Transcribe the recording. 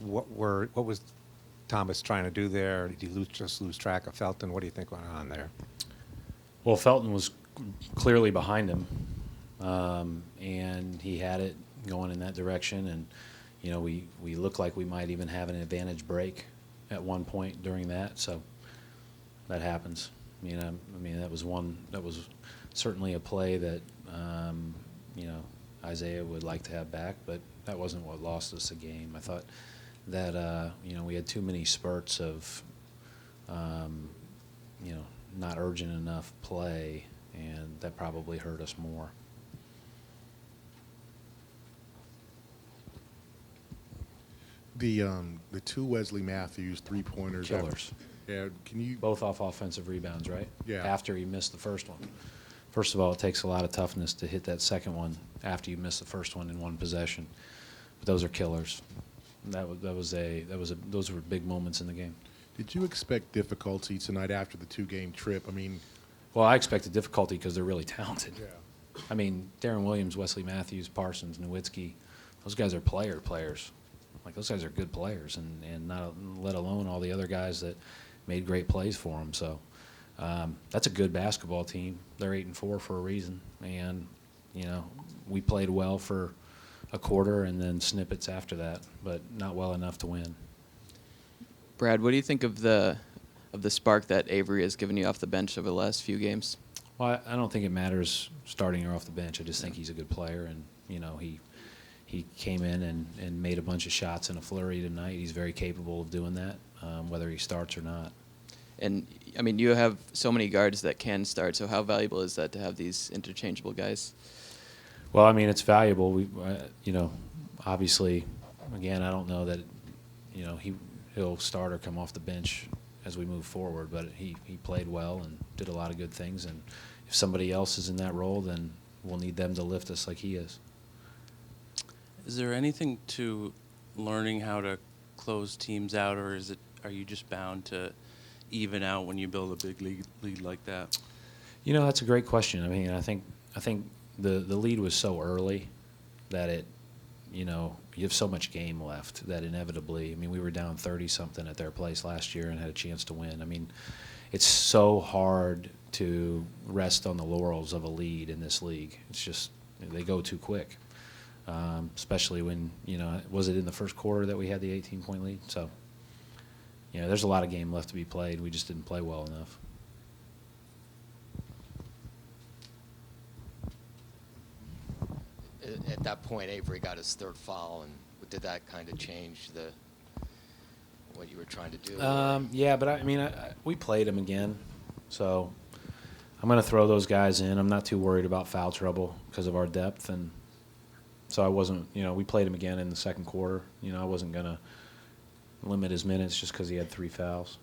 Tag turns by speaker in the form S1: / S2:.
S1: what was Thomas trying to do there? Did he just lose track of Felton? What do you think went on there?
S2: Well, Felton was clearly behind him, and he had it going in that direction. And we looked like we might even have an advantage break at one point during that. So that happens. I mean that was certainly a play that Isaiah would like to have back, but that wasn't what lost us the game. I thought that we had too many spurts of not urgent enough play, and that probably hurt us more.
S3: The two Wesley Matthews 3-pointers.
S2: Killers.
S3: Yeah, can you
S2: Both off offensive rebounds, right?
S3: Yeah.
S2: After he missed the first one. First of all, it takes a lot of toughness to hit that second one after you miss the first one in one possession. But those are killers. Those were big moments in the game.
S3: Did you expect difficulty tonight after the two-game trip? I mean,
S2: Well, I expected difficulty because they're really talented.
S3: yeah.
S2: I mean, Darren Williams, Wesley Matthews, Parsons, Nowitzki, those guys are players. Like, those guys are good players, and not let alone all the other guys that made great plays for them. So that's a good basketball team. They're 8-4 for a reason, and we played well for a quarter and then snippets after that, but not well enough to win.
S4: Brad, what do you think of the spark that Avery has given you off the bench over the last few games?
S2: Well, I don't think it matters starting or off the bench. I just think he's a good player, and he came in and made a bunch of shots in a flurry tonight. He's very capable of doing that, whether he starts or not.
S4: And, I mean, you have so many guards that can start, so how valuable is that to have these interchangeable guys?
S2: Well, I mean, it's valuable. Obviously, again, I don't know that, he'll start or come off the bench as we move forward, but he played well and did a lot of good things. And if somebody else is in that role, then we'll need them to lift us like he is.
S5: Is there anything to learning how to close teams out, or are you just bound to even out when you build a big lead like that?
S2: That's a great question. I mean, I think the lead was so early that it, you have so much game left that inevitably, I mean, we were down 30-something at their place last year and had a chance to win. I mean, it's so hard to rest on the laurels of a lead in this league. It's just, they go too quick, especially when, was it in the first quarter that we had the 18-point lead? So, there's a lot of game left to be played. We just didn't play well enough.
S6: At that point, Avery got his third foul, and did that kind of change what you were trying to do?
S2: Yeah, but we played him again, so I'm going to throw those guys in. I'm not too worried about foul trouble because of our depth, and so I wasn't. We played him again in the second quarter. I wasn't going to limit his minutes just because he had 3 fouls.